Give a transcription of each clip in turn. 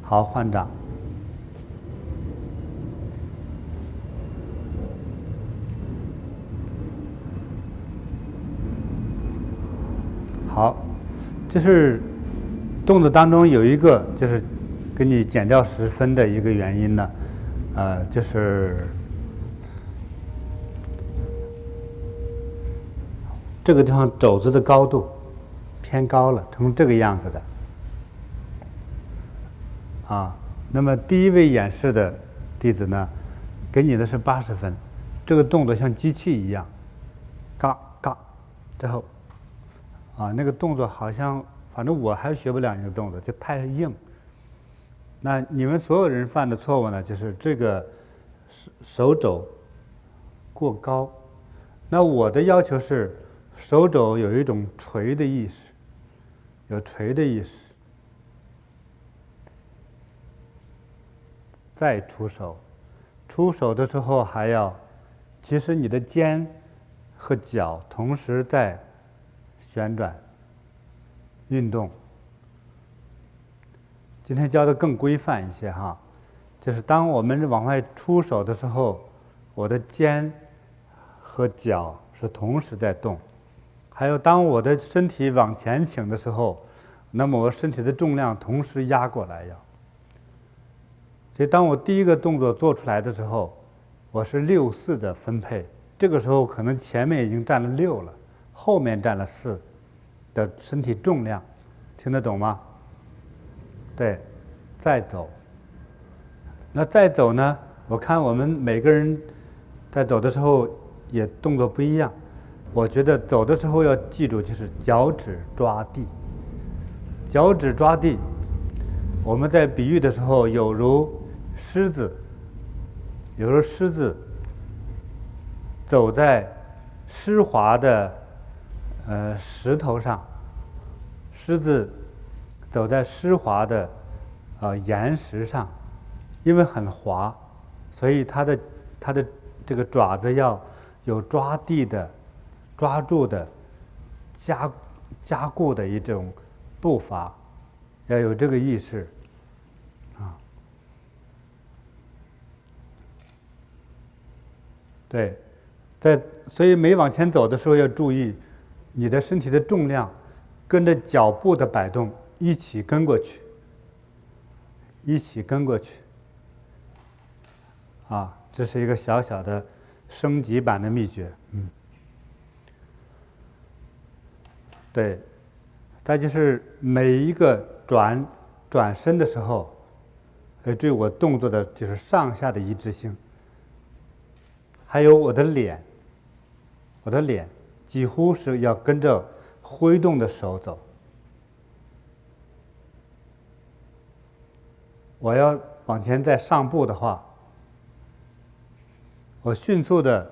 好，换掌。好，这是动作当中有一个就是给你减掉10分的一个原因呢，就是这个地方肘子的高度偏高了，成这个样子的。那么第一位演示的弟子呢，给你的是80分，这个动作像机器一样，嘎嘎之后，那个动作好像，反正我还学不了那个动作，就太硬。那你们所有人犯的错误呢，就是这个手肘过高。那我的要求是，手肘有一种垂的意识，有垂的意识。再出手，出手的时候还要，其实你的肩和脚同时在旋转运动。今天教的更规范一些哈，就是当我们往外出手的时候，我的肩和脚是同时在动，还有当我的身体往前倾的时候，那么我身体的重量同时压过来要。所以当我第一个动作做出来的时候，我是6-4的分配，这个时候可能前面已经占了6了，后面占了4的身体重量，听得懂吗？对，再走。那再走呢，我看我们每个人在走的时候也动作不一样，我觉得走的时候要记住，就是脚趾抓地，脚趾抓地。我们在比喻的时候，有如狮子走在湿滑的石头上，狮子走在湿滑的岩石上，因为很滑，所以它的这个爪子要有抓地的、抓住的、加固的一种步伐，要有这个意识。对，所以每往前走的时候要注意，你的身体的重量跟着脚步的摆动一起跟过去，这是一个小小的升级版的秘诀。对，再就是每一个转身的时候，注意我动作的就是上下的一致性。还有我的脸几乎是要跟着挥动的手走。我要往前再上步的话，我迅速的，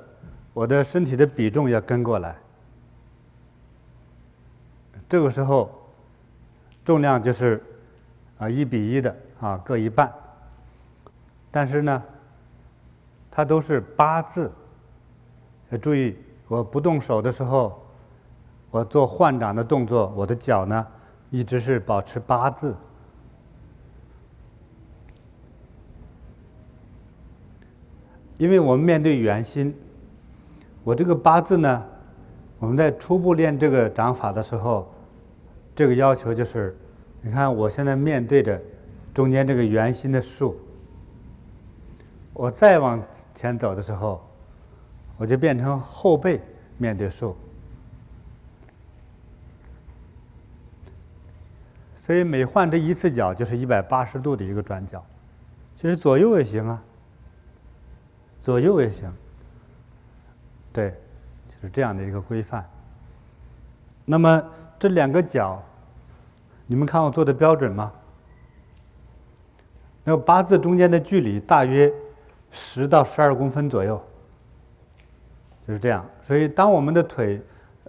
我的身体的比重要跟过来。这个时候，重量就是1:1的各一半。但是呢，它都是8字。要注意，我不动手的时候，我做换掌的动作，我的脚呢一直是保持8字。因为我们面对圆心，我这个8字呢，我们在初步练这个掌法的时候，这个要求就是，你看我现在面对着中间这个圆心的竖，我再往前走的时候，我就变成后背面对竖。所以每换这一次脚就是180度的一个转角。其实左右也行啊，左右也行。对，就是这样的一个规范。那么这2个脚，你们看我做的标准吗？那8字中间的距离大约10到12公分左右，就是这样。所以当我们的腿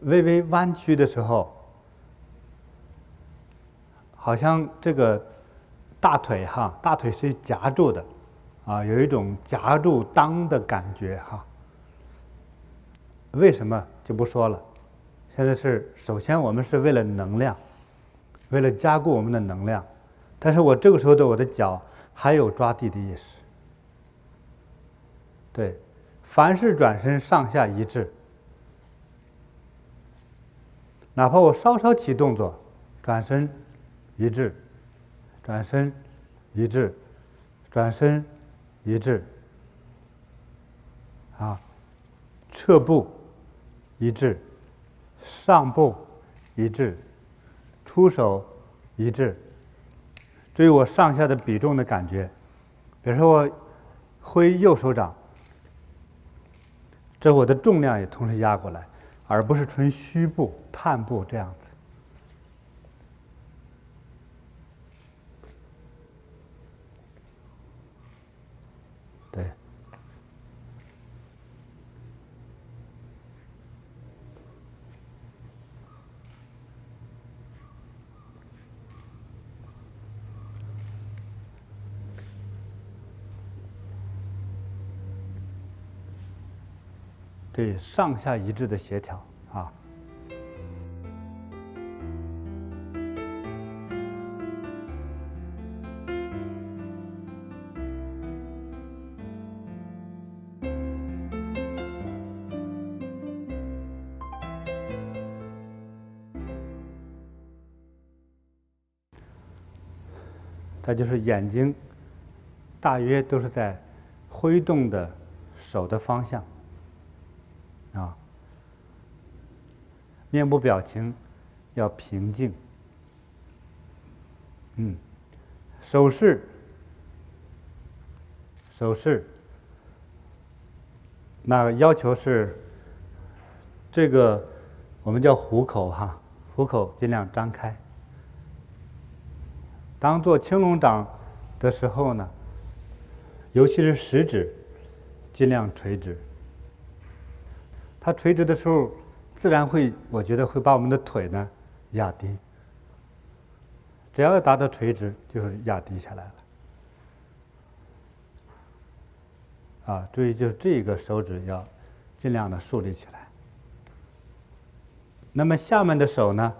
微微弯曲的时候，好像这个大腿是夹住的，有一种夹住裆的感觉哈。为什么就不说了？现在是首先我们是为了能量，为了加固我们的能量，但是我这个时候的我的脚还有抓地的意识。对，凡是转身上下一致，哪怕我稍稍起动作，转身一致，转身一致，转身一致，撤步一致，上步一致，出手一致。至于我上下的比重的感觉，比如说我挥右手掌，这我的重量也同时压过来，而不是纯虚步、探步这样子。对。对，上下一致的协调啊。它就是眼睛大约都是在挥动的手的方向啊，面部表情要平静，手势，那要求是这个我们叫虎口哈，虎口尽量张开。当做青龙掌的时候呢，尤其是食指，尽量垂直。它垂直的时候，自然会，我觉得会把我们的腿呢压低。只要达到垂直，就是压低下来了。注意，就是这个手指要尽量的竖立起来。那么下面的手呢，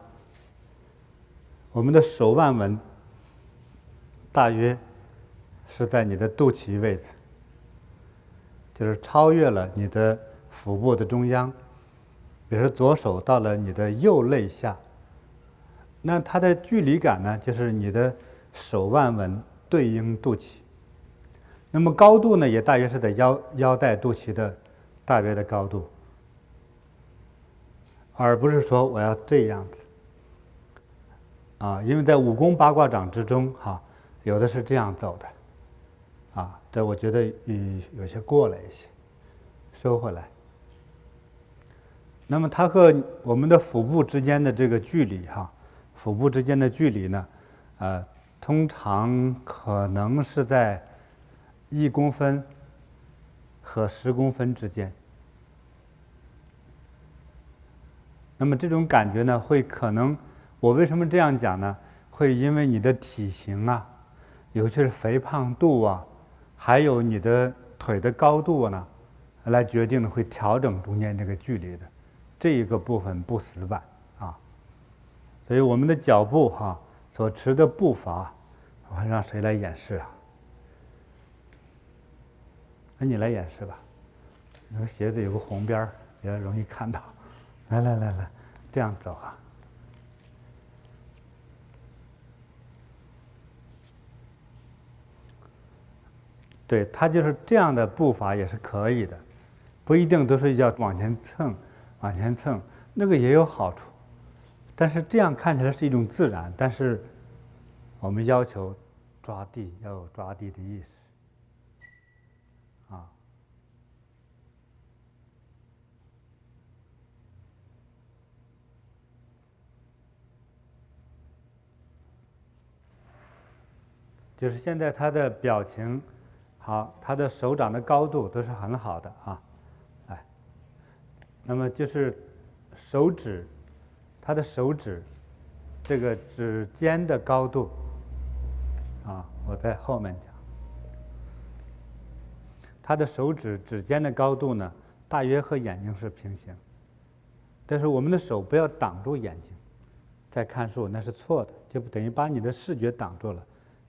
我们的手腕纹大约是在你的肚脐位置，就是超越了你的腹部的中央。比如说左手到了你的右肋下，那它的距离感呢，就是你的手腕纹对应肚脐。那么高度呢，也大约是在腰带肚脐的大约的高度，而不是说我要这样子因为在武功八卦掌之中有的是这样走的这我觉得有些过了一些，收回来。那么它和我们的腹部之间的这个距离腹部之间的距离呢，通常可能是在1公分和10公分之间。那么这种感觉呢，会可能，我为什么这样讲呢？会因为你的体型尤其是肥胖度还有你的腿的高度呢，来决定会调整中间这个距离的。这一个部分不死板所以我们的脚步所持的步伐，我让谁来演示那你来演示吧。那个鞋子有个红边儿，比较容易看到。来，这样走对，它就是这样的步伐也是可以的，不一定都是要往前蹭，那个也有好处。但是这样看起来是一种自然，但是我们要求抓地要有抓地的意识就是现在他的表情好，他的手掌的高度都是很好的那么就是手指，他的手指这个指尖的高度我在后面讲，他的手指指尖的高度呢，大约和眼睛是平行。但是我们的手不要挡住眼睛，在看书那是错的，就等于把你的视觉挡住了。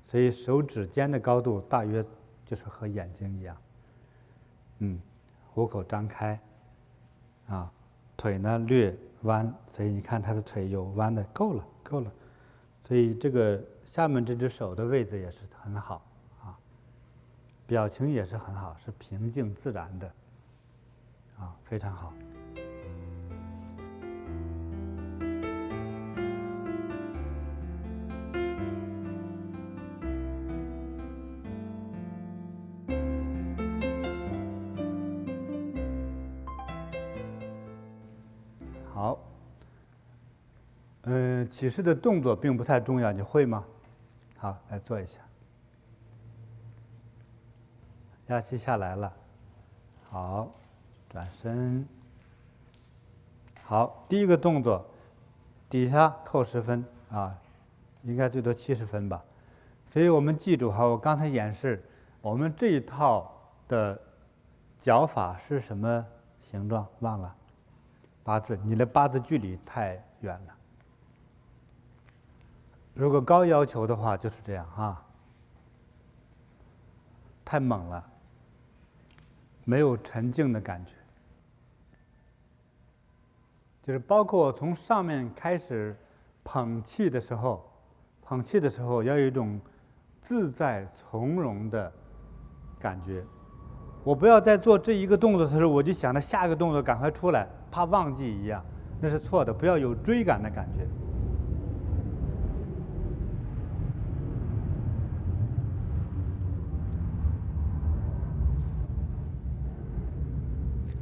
所以手指尖的高度大约就是和眼睛一样。虎口张开，腿呢略弯，所以你看他的腿有弯的，够了。所以这个下面这只手的位置也是很好表情也是很好，是平静自然的非常好。好，起势的动作并不太重要，你会吗？好，来做一下。压气下来了，好，转身。好，第一个动作，底下扣10分应该最多70分吧。所以我们记住我刚才演示，我们这一套的脚法是什么形状？忘了。八字，你的八字距离太远了。如果高要求的话，就是这样太猛了，没有沉静的感觉。就是包括从上面开始捧气的时候，要有一种自在从容的感觉。我不要在做这一个动作的时候，我就想着下一个动作赶快出来，怕忘记一样，那是错的。不要有追赶的感觉。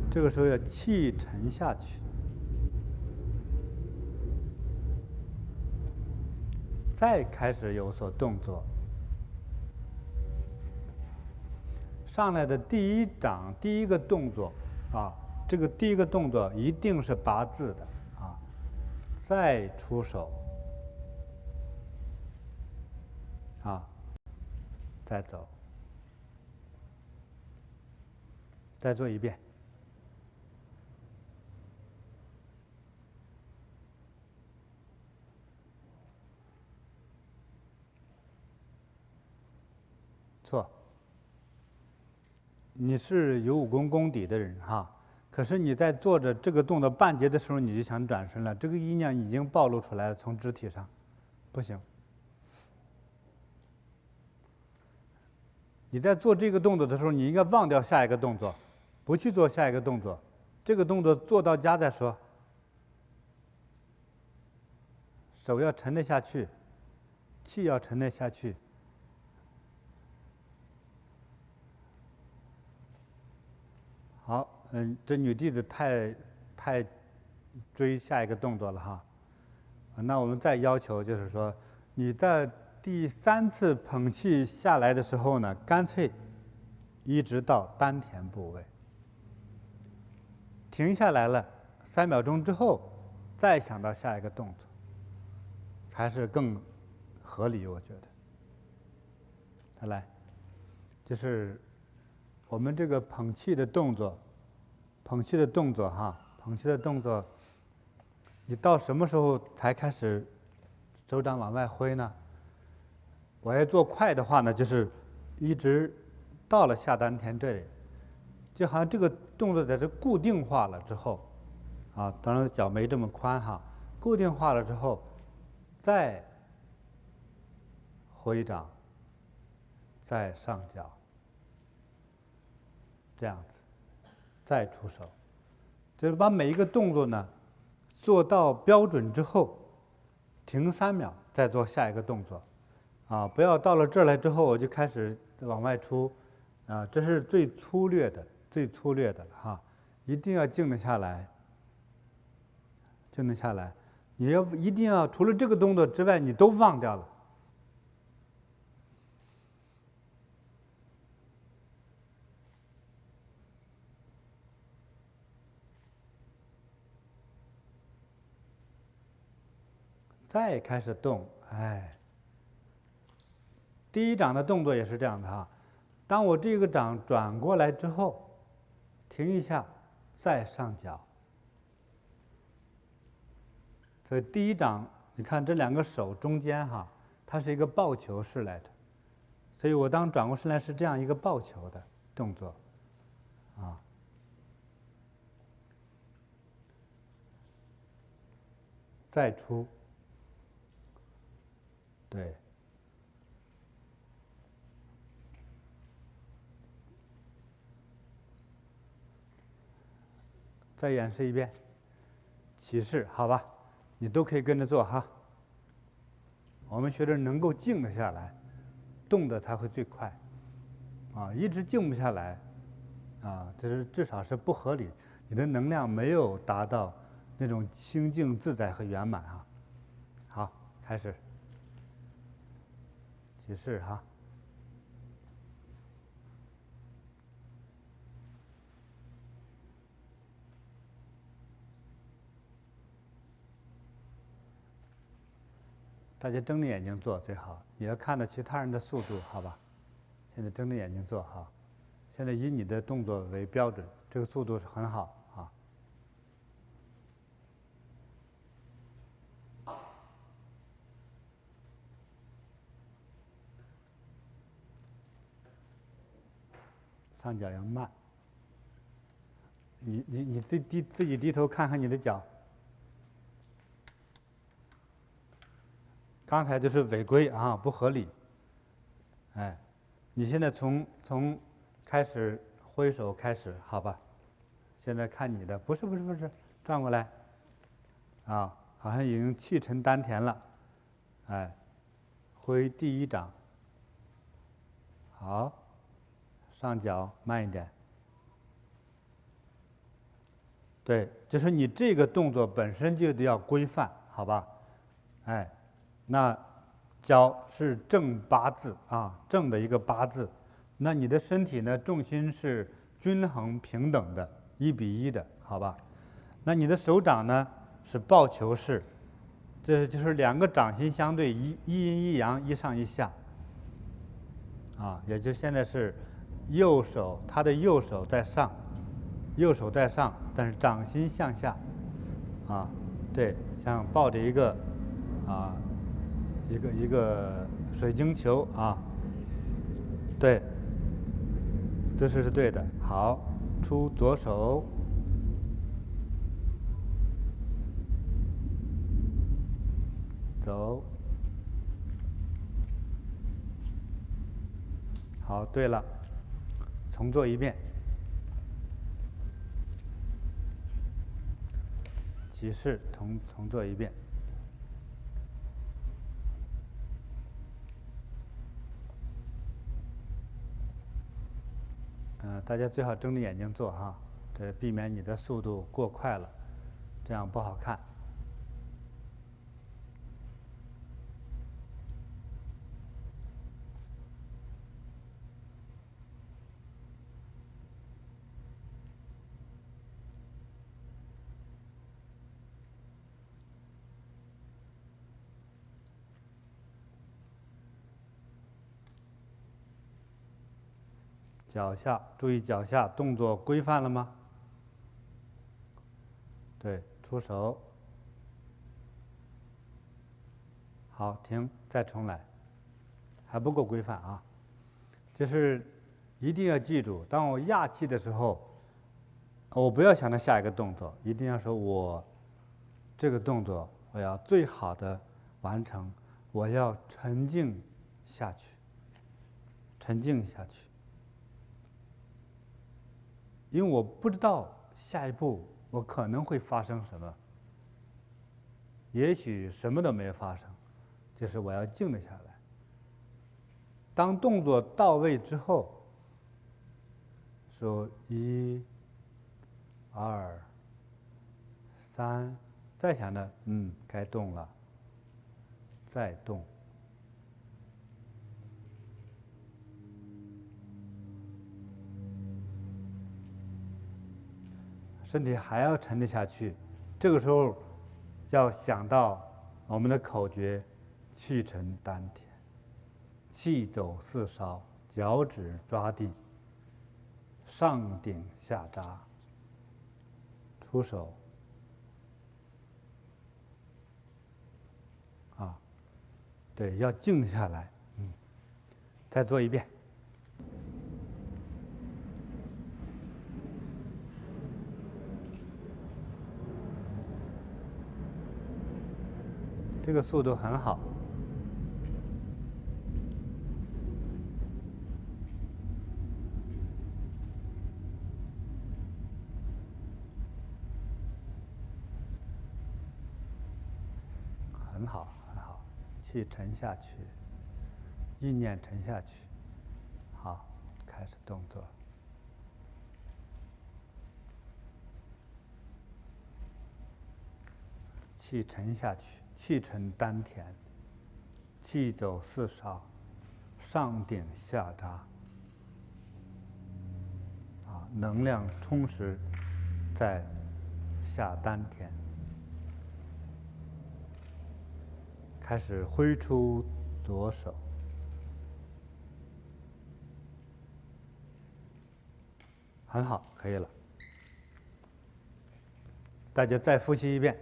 这个时候要气沉下去，再开始有所动作。上来的第一掌第一个动作这个第一个动作一定是拔字的再出手再走，再做一遍。错。你是有武功功底的人可是你在做着这个动作半截的时候，你就想转身了，这个意念已经暴露出来了，从肢体上，不行。你在做这个动作的时候，你应该忘掉下一个动作，不去做下一个动作，这个动作做到家再说。手要沉得下去，气要沉得下去。好，这女弟子太追下一个动作了那我们再要求就是说，你在第3次捧气下来的时候呢，干脆一直到丹田部位，停下来了3秒钟之后，再想到下一个动作，才是更合理，我觉得。再来，就是我们这个捧气的动作，你到什么时候才开始手掌往外挥呢？我要做快的话呢，就是一直到了下丹田这里，就好像这个动作在这固定化了之后，当然脚没这么宽固定化了之后，再挥掌，再上脚。这样子，再出手，就是把每一个动作呢做到标准之后，停3秒，再做下一个动作，不要到了这儿来之后我就开始往外出，这是最粗略的了一定要静得下来，你一定要除了这个动作之外，你都忘掉了。再开始动，第一掌的动作也是这样的当我这个掌转过来之后，停一下，再上脚。所以第一掌，你看这2个手中间它是一个抱球式来的，所以我当转过身来是这样一个抱球的动作，啊，再出，对，再演示一遍，起势，好吧，你都可以跟着做哈。我们学着能够静得下来，动的才会最快，啊，一直静不下来，啊，这是至少是不合理，你的能量没有达到那种清净自在和圆满啊。好，开始，起势哈。大家睁着眼睛做最好，也要看到其他人的速度，好吧？现在睁着眼睛做哈，现在以你的动作为标准，这个速度是很好啊。上脚要慢，你自己低头看看你的脚。刚才就是违规啊，不合理。哎，你现在从开始挥手开始，好吧？现在看你的，不是，转过来，啊，好像已经气沉丹田了，哎，挥第一掌，好，上脚慢一点，对，就是你这个动作本身就得要规范，好吧？哎。那脚是正八字啊，正的一个八字。那你的身体呢，重心是均衡平等的，1:1的，好吧？那你的手掌呢是抱球式，这就是两个掌心相对，一阴一阳，一上一下。啊，也就现在是右手，他的右手在上，右手在上，但是掌心向下。啊，对，像抱着一个啊。一个水晶球啊，对，姿势是对的。好，出左手，走。好，对了，重做一遍。起势，重做一遍。大家最好睁着眼睛做哈，这避免你的速度过快了，这样不好看。脚下，注意脚下动作规范了吗？对，出手。好，停，再重来，还不够规范啊！就是一定要记住，当我压气的时候，我不要想着下一个动作，一定要说我这个动作我要最好的完成，我要沉静下去，沉静下去。因为我不知道下一步我可能会发生什么，也许什么都没有发生，就是我要静得下来。当动作到位之后，说1、2、3，再想着该动了，再动。身体还要沉得下去，这个时候要想到我们的口诀：气沉丹田，气走4梢，脚趾抓地，上顶下扎，出手。对，要静下来，再做一遍。这个速度很好。很好，很好，气沉下去，意念沉下去。好，开始动作。气沉下去，气沉丹田，气走四少，上顶下扎。能量充实在下丹田。开始挥出左手，很好，可以了。大家再复习一遍，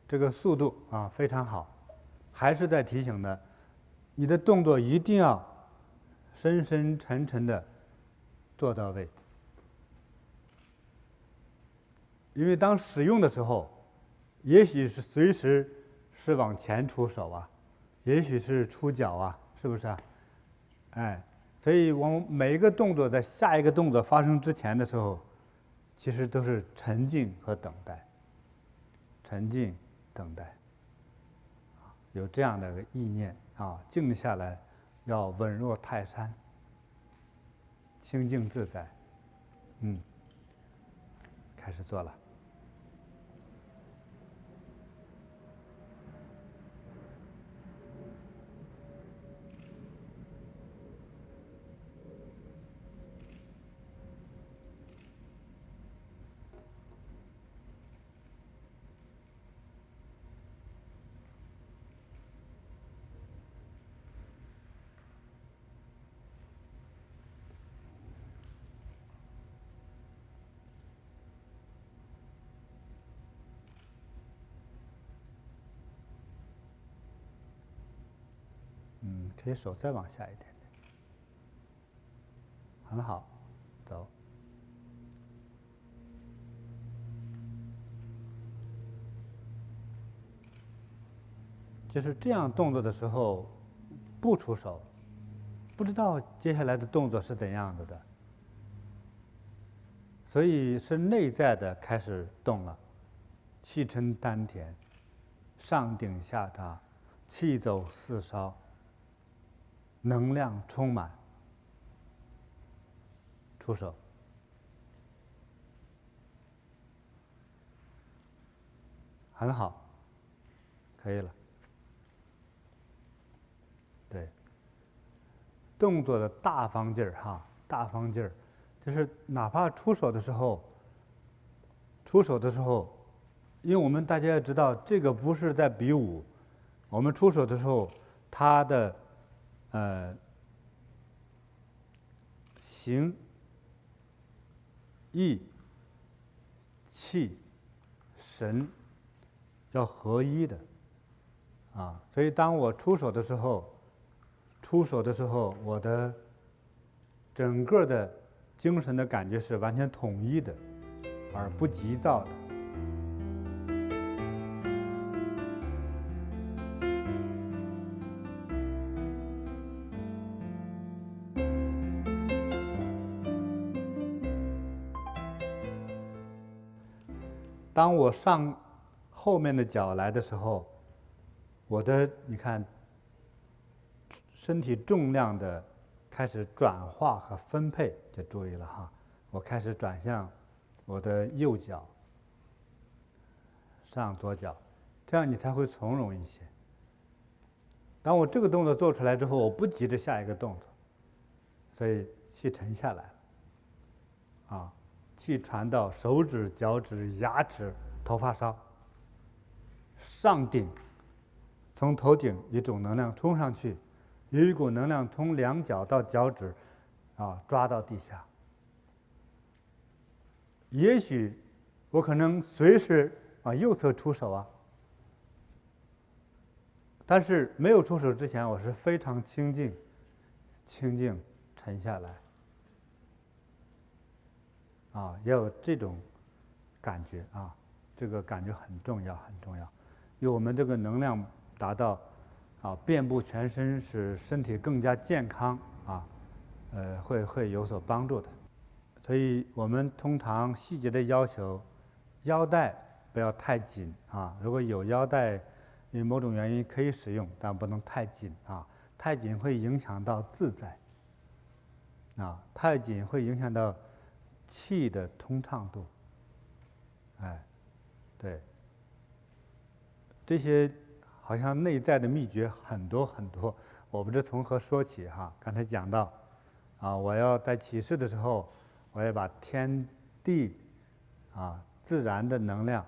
这个速度非常好。还是在提醒呢，你的动作一定要深深沉沉的做到位，因为当使用的时候，也许是随时是往前出手啊，也许是出脚啊，是不是啊？所以我们每一个动作在下一个动作发生之前的时候，其实都是沉静和等待，沉静等待，有这样的一个意念静下来，要稳若泰山，清净自在。开始做了。可以手再往下一点点，很好，走。就是这样动作的时候，不出手，不知道接下来的动作是怎样子的，所以是内在的开始动了，气沉丹田，上顶下扎，气走四梢，能量充满，出手。很好，可以了。对，动作的大方劲儿大方劲儿，就是哪怕出手的时候，因为我们大家要知道，这个不是在比武，我们出手的时候，它的形、意、气、神要合一的所以当我出手的时候，我的整个的精神的感觉是完全统一的，而不急躁的。当我上后面的脚来的时候，我的你看，身体重量的开始转化和分配，就注意了我开始转向我的右脚，上左脚，这样你才会从容一些。当我这个动作做出来之后，我不急着下一个动作，所以气沉下来了气传到手指、脚趾、牙齿、头发梢，上顶，从头顶一种能量冲上去，有一股能量从两脚到脚趾抓到地下。也许我可能随时右侧出手但是没有出手之前，我是非常清静，沉下来。要有这种感觉啊，这个感觉很重要，因为我们这个能量达到遍布全身，使身体更加健康会有所帮助的。所以我们通常细节的要求，腰带不要太紧如果有腰带，因为某种原因可以使用，但不能太紧太紧会影响到自在太紧会影响到气的通畅度。对，这些好像内在的秘诀很多，我不知从何说起刚才讲到我要在起势的时候，我要把天地自然的能量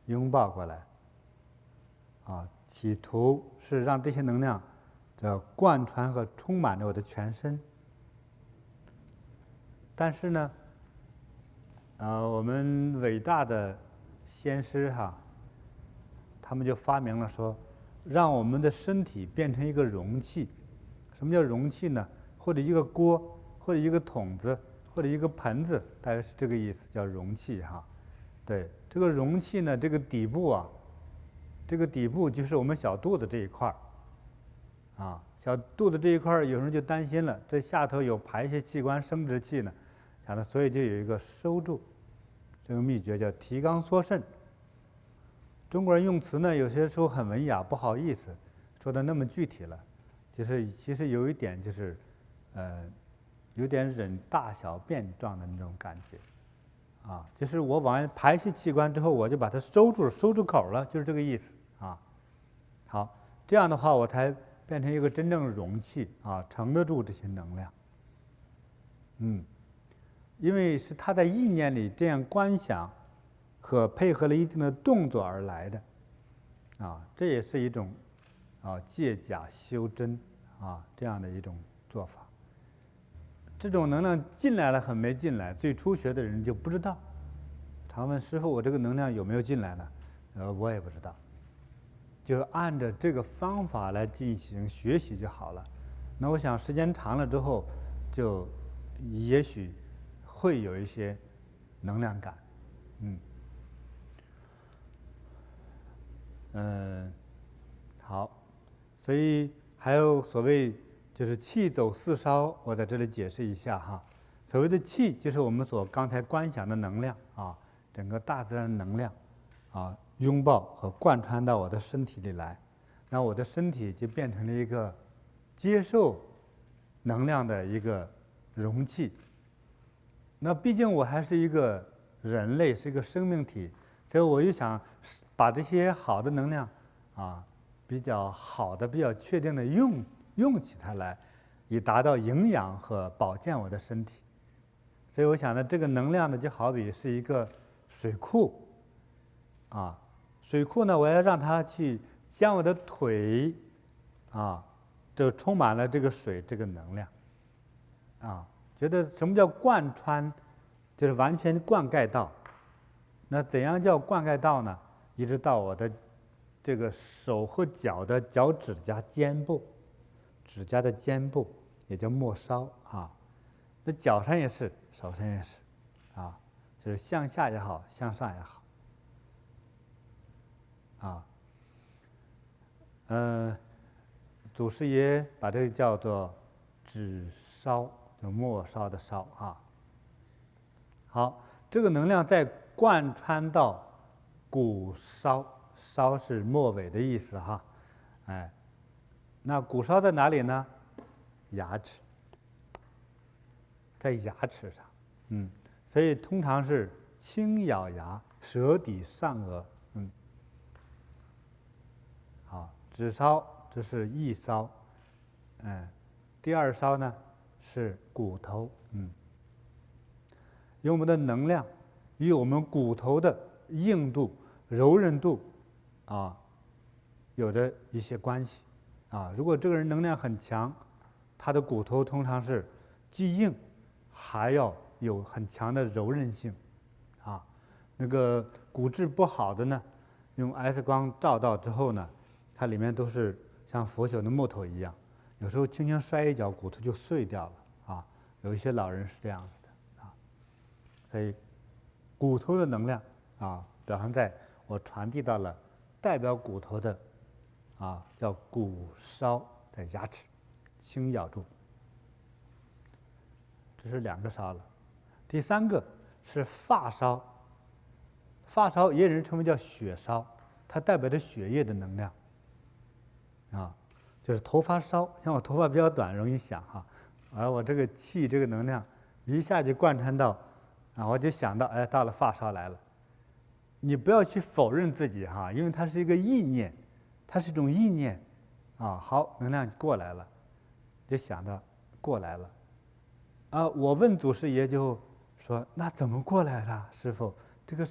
拥抱过来企图是让这些能量贯穿和充满着我的全身。但是呢我们伟大的先师他们就发明了说，让我们的身体变成一个容器。什么叫容器呢？或者一个锅，或者一个桶子，或者一个盆子，大概是这个意思，叫容器对，这个容器呢，这个底部就是我们小肚子这一块小肚子这一块，有人就担心了，这下头有排泄器官、生殖器呢，所以就有一个收住。这个秘诀叫提肛缩肾。中国人用词呢，有些时候很文雅，不好意思说的那么具体了。其实有一点就是有点忍大小便状的那种感觉就是我往排泄器官之后，我就把它收住口了，就是这个意思好，这样的话我才变成一个真正容器承得住这些能量。因为是他在意念里这样观想和配合了一定的动作而来的这也是一种借假修真这样的一种做法。这种能量进来了和没进来，最初学的人就不知道。常问师父，我这个能量有没有进来呢？我也不知道，就按照这个方法来进行学习就好了。那我想时间长了之后，就也许会有一些能量感。好，所以还有所谓就是气走四烧，我在这里解释一下所谓的气，就是我们所刚才观想的能量整个大自然能量拥抱和贯穿到我的身体里来，那我的身体就变成了一个接受能量的一个容器。那毕竟我还是一个人类，是一个生命体，所以我就想把这些好的能量比较好的、比较确定的用起它来，以达到营养和保健我的身体。所以我想呢，这个能量呢，就好比是一个水库水库呢，我要让它去将我的腿就充满了这个水，这个能量觉得什么叫贯穿，就是完全灌溉到。那怎样叫灌溉到呢？一直到我的这个手和脚的脚趾甲尖部，指甲的尖部也叫末梢那脚上也是，手上也是就是向下也好，向上也好祖师爷把这个叫做指梢，就末梢的梢好，这个能量再贯穿到骨梢，梢是末尾的意思那骨梢在哪里呢？牙齿，在牙齿上所以通常是轻咬牙，舌抵上颚好，指梢这是一梢第二梢呢是骨头因为我们的能量与我们骨头的硬度、柔韧度有着一些关系如果这个人能量很强，他的骨头通常是既硬还要有很强的柔韧性那个骨质不好的呢，用 X 光照到之后呢，它里面都是像腐朽的木头一样，有时候轻轻摔一跤，骨头就碎掉了啊。有一些老人是这样子的啊，所以骨头的能量啊，表现在我传递到了代表骨头的啊，叫骨梢在牙齿，轻咬住。这是2个梢了。第3个是发梢，发梢也有人称为叫血梢，它代表着血液的能量啊，就是头发梢。像我头发比较短，容易想哈，而我这个气这个能量一下就贯穿到啊，我就想到哎，到了发梢来了。你不要去否认自己哈，因为它是一个意念，它是一种意念啊。好，能量过来了，就想到过来了啊。我问祖师爷就说：“那怎么过来了，师傅？这个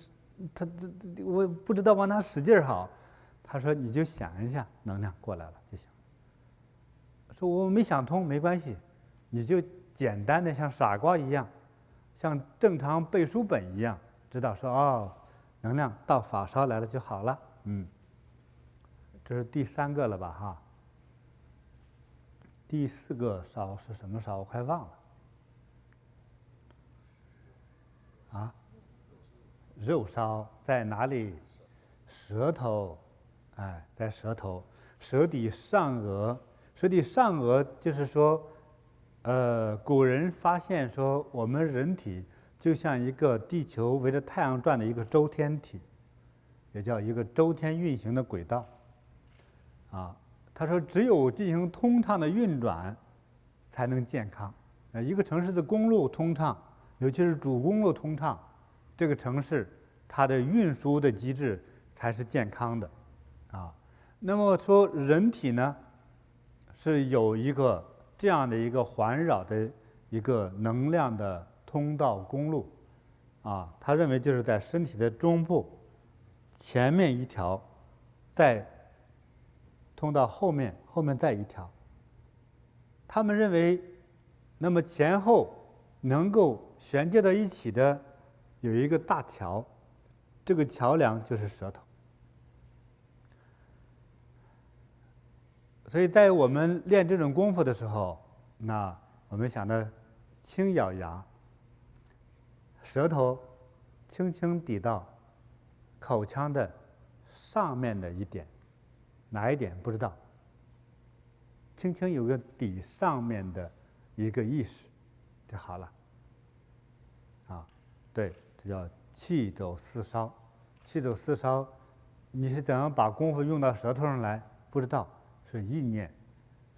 我不知道往哪使劲儿好。”他说：“你就想一下，能量过来了就行。”说我没想通，没关系，你就简单的像傻瓜一样，像正常背书本一样，知道说哦，能量到发梢来了就好了。这是第3个了吧哈？第4个梢是什么梢？我快忘了。啊，肉梢在哪里？舌头，哎，在舌头，舌底上颚。舌底上颚就是说，古人发现说，我们人体就像一个地球围着太阳转的一个周天体，也叫一个周天运行的轨道。啊，他说只有进行通畅的运转，才能健康。一个城市的公路通畅，尤其是主公路通畅，这个城市它的运输的机制才是健康的啊。那么说人体呢，是有一个这样的一个环绕的一个能量的通道公路啊。他认为就是在身体的中部，前面一条，再通到后面，后面再一条。他们认为，那么前后能够衔接到一起的有一个大桥，这个桥梁就是舌头。所以在我们练这种功夫的时候，那我们想着轻咬牙，舌头轻轻抵到口腔的上面的一点，哪一点不知道，轻轻有个抵上面的一个意识就好了。啊，对，这叫气走四梢。气走四梢，你是怎样把功夫用到舌头上来？不知道，是意念，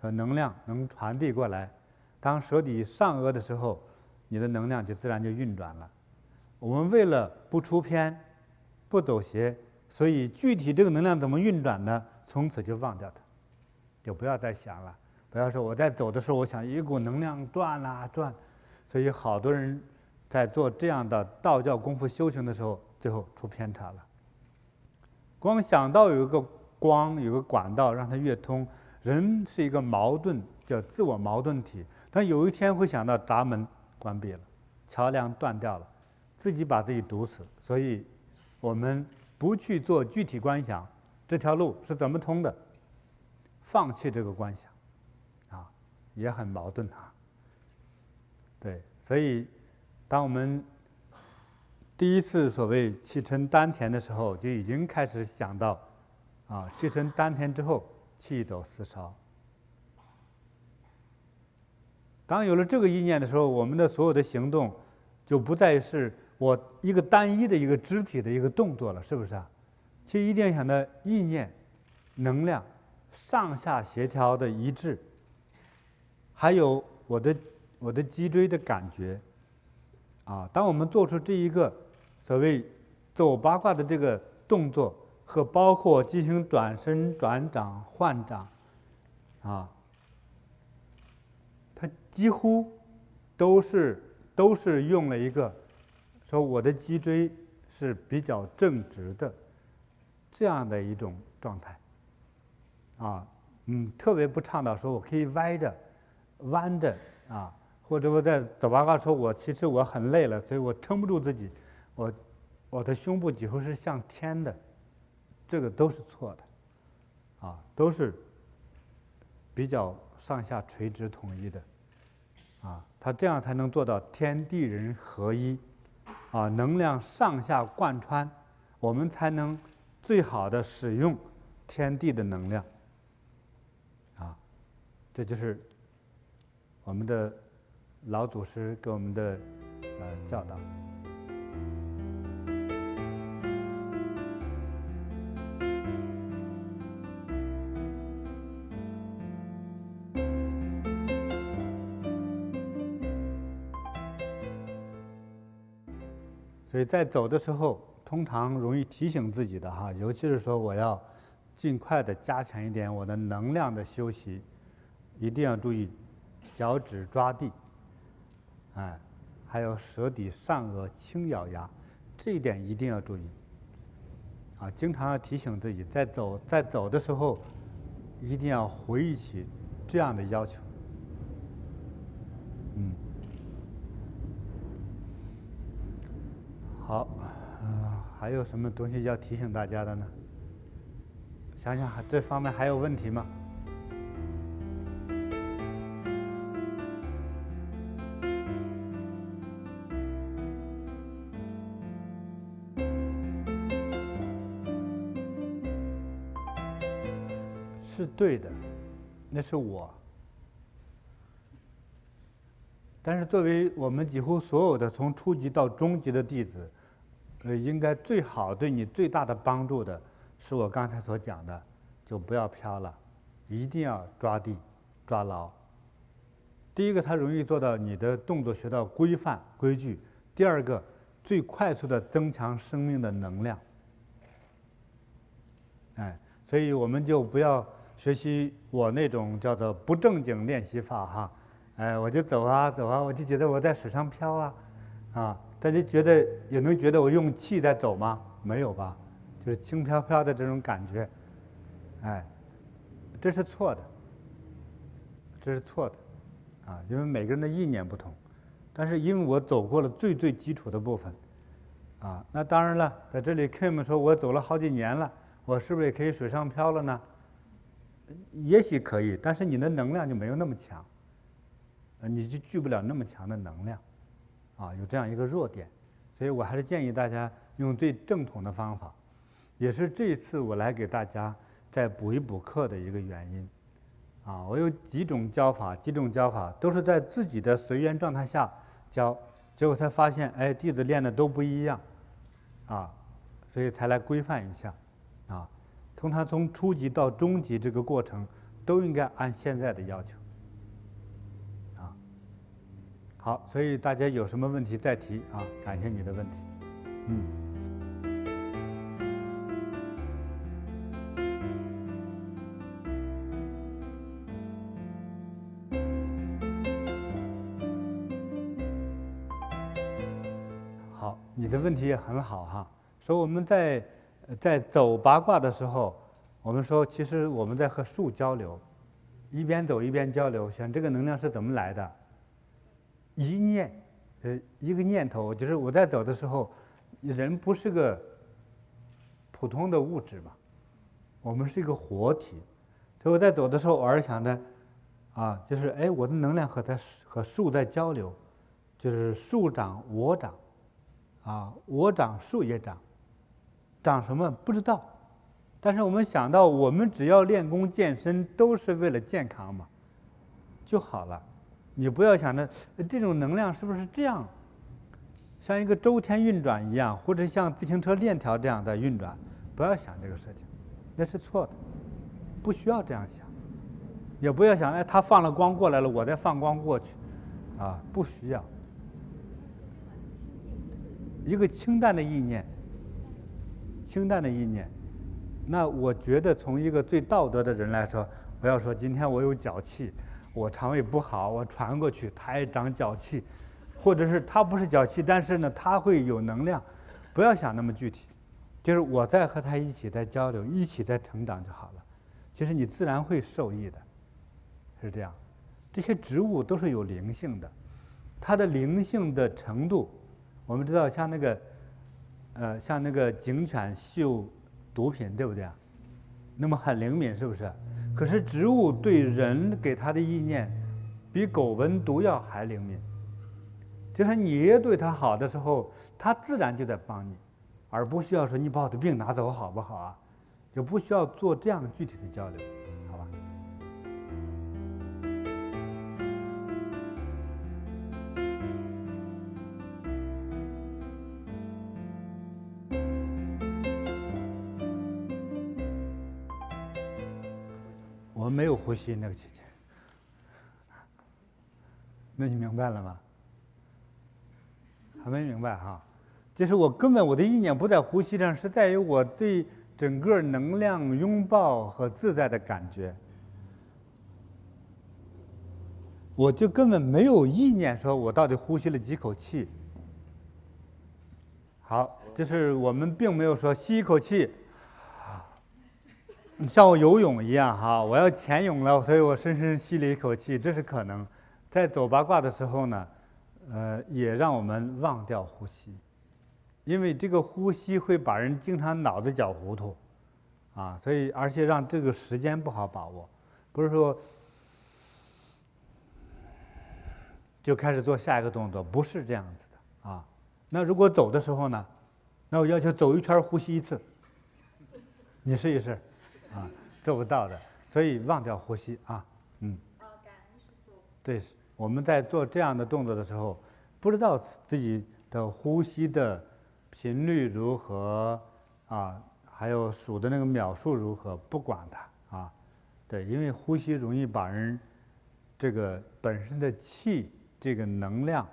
说能量能传递过来。当舌底上颚的时候，你的能量就自然就运转了。我们为了不出偏，不走邪，所以具体这个能量怎么运转呢？从此就忘掉它，就不要再想了。不要说我在走的时候，我想一股能量转啊转，所以好多人在做这样的道教功夫修行的时候，最后出偏差了。光想到有一个光，有个管道让它越通，人是一个矛盾，叫自我矛盾体。但有一天会想到闸门关闭了，桥梁断掉了，自己把自己堵死。所以，我们不去做具体观想，这条路是怎么通的，放弃这个观想，啊，也很矛盾啊。对，所以当我们第一次所谓气沉丹田的时候，就已经开始想到，啊，气沉丹田之后，气走四梢。当有了这个意念的时候，我们的所有的行动就不再是我一个单一的一个肢体的一个动作了，是不是啊？其实一定要想到意念、能量上下协调的一致，还有我的脊椎的感觉，啊，当我们做出这一个所谓走八卦的这个动作，和包括进行转身、转掌、换掌，啊，它几乎都是用了一个说我的脊椎是比较正直的这样的一种状态，啊，特别不倡导说我可以歪着、弯着啊，或者我在走八卦说其实我很累了，所以我撑不住自己，我的胸部几乎是向天的，这个都是错的，啊，都是比较上下垂直统一的，它这样才能做到天地人合一，能量上下贯穿，我们才能最好的使用天地的能量，这就是我们的老祖师给我们的教导。所以在走的时候，通常容易提醒自己的尤其是说我要尽快的加强一点我的能量的休息，一定要注意脚趾抓地，还有舌底上颚轻咬牙，这一点一定要注意，经常要提醒自己，在走的时候，一定要回忆起这样的要求。好，还有什么东西要提醒大家的呢？想想这方面还有问题吗？是对的，那是我。但是作为我们几乎所有的从初级到中级的弟子，应该最好对你最大的帮助的是我刚才所讲的，就不要飘了，一定要抓地抓牢。第一个，它容易做到你的动作学到规范规矩；第二个，最快速的增强生命的能量。所以我们就不要学习我那种叫做不正经练习法我就走啊走啊，我就觉得我在水上飘大家也能觉得我用气在走吗？没有吧，就是轻飘飘的这种感觉，这是错的，因为每个人的意念不同，但是因为我走过了最基础的部分，那当然了，在这里 Kim 说我走了好几年了，我是不是也可以水上漂了呢？也许可以，但是你的能量就没有那么强，你就具不了那么强的能量，有这样一个弱点，所以我还是建议大家用最正统的方法，也是这一次我来给大家再补一补课的一个原因，我有几种教法都是在自己的随缘状态下教，结果才发现，弟子练的都不一样，所以才来规范一下，通常从初级到中级这个过程都应该按现在的要求。好，所以大家有什么问题再提感谢你的问题。好，你的问题也很好说我们在走八卦的时候，我们说其实我们在和树交流，一边走一边交流，想这个能量是怎么来的？一念，一个念头，就是我在走的时候，人不是个普通的物质嘛，我们是一个活体，所以我在走的时候，偶尔想着，就是我的能量和树在交流，就是树长我长，我长树也长，长什么不知道，但是我们想到，我们只要练功健身，都是为了健康嘛，就好了。你不要想着这种能量是不是这样，像一个周天运转一样，或者像自行车链条这样的运转，不要想这个事情，那是错的，不需要这样想，也不要想他放了光过来了，我再放光过去，不需要。一个清淡的意念，那我觉得从一个最道德的人来说，不要说今天我有脚气，我肠胃不好，我传过去，他也长脚气，或者是他不是脚气，但是呢他会有能量，不要想那么具体，就是我在和他一起在交流，一起在成长就好了。其实你自然会受益的，是这样。这些植物都是有灵性的，它的灵性的程度，我们知道像那个警犬嗅毒品，对不对？那么很灵敏，是不是？可是植物对人给它的意念，比狗闻毒药还灵敏。就是你越对它好的时候，它自然就在帮你，而不需要说你把我的病拿走好不好啊？就不需要做这样具体的交流，好吧？我没有呼吸那个期间，那你明白了吗？还没明白哈？就是我根本我的意念不在呼吸上，是在于我对整个能量拥抱和自在的感觉。我就根本没有意念说我到底呼吸了几口气。好，就是我们并没有说吸一口气，像我游泳一样哈，我要潜泳了，所以我深深吸了一口气，这是可能。在走八卦的时候呢，也让我们忘掉呼吸，因为这个呼吸会把人经常脑子搅糊涂，啊，所以而且让这个时间不好把握，不是说就开始做下一个动作，不是这样子的啊。那如果走的时候呢，那我要求走一圈呼吸一次，你试一试，啊，做不到的，所以忘掉呼吸啊，感恩师父。对，我们在做这样的动作的时候，不知道自己的呼吸的频率如何啊，还有数的那个秒数如何，不管它啊，对，因为呼吸容易把人这个本身的气这个能量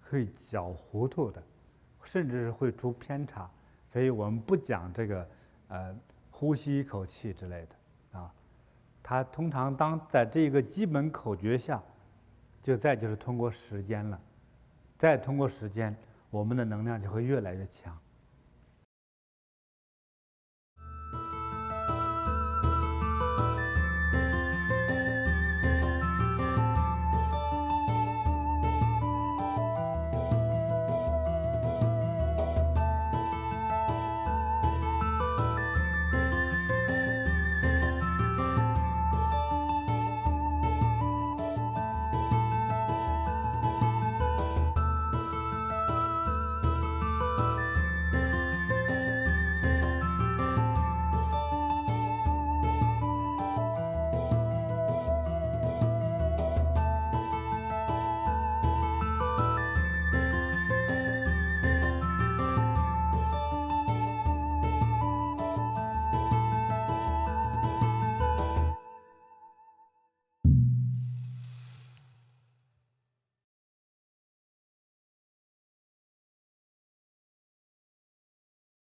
会搅糊涂的，甚至是会出偏差，所以我们不讲这个呼吸一口气之类的啊。它通常当在这个基本口诀下，就是通过时间了，再通过时间，我们的能量就会越来越强。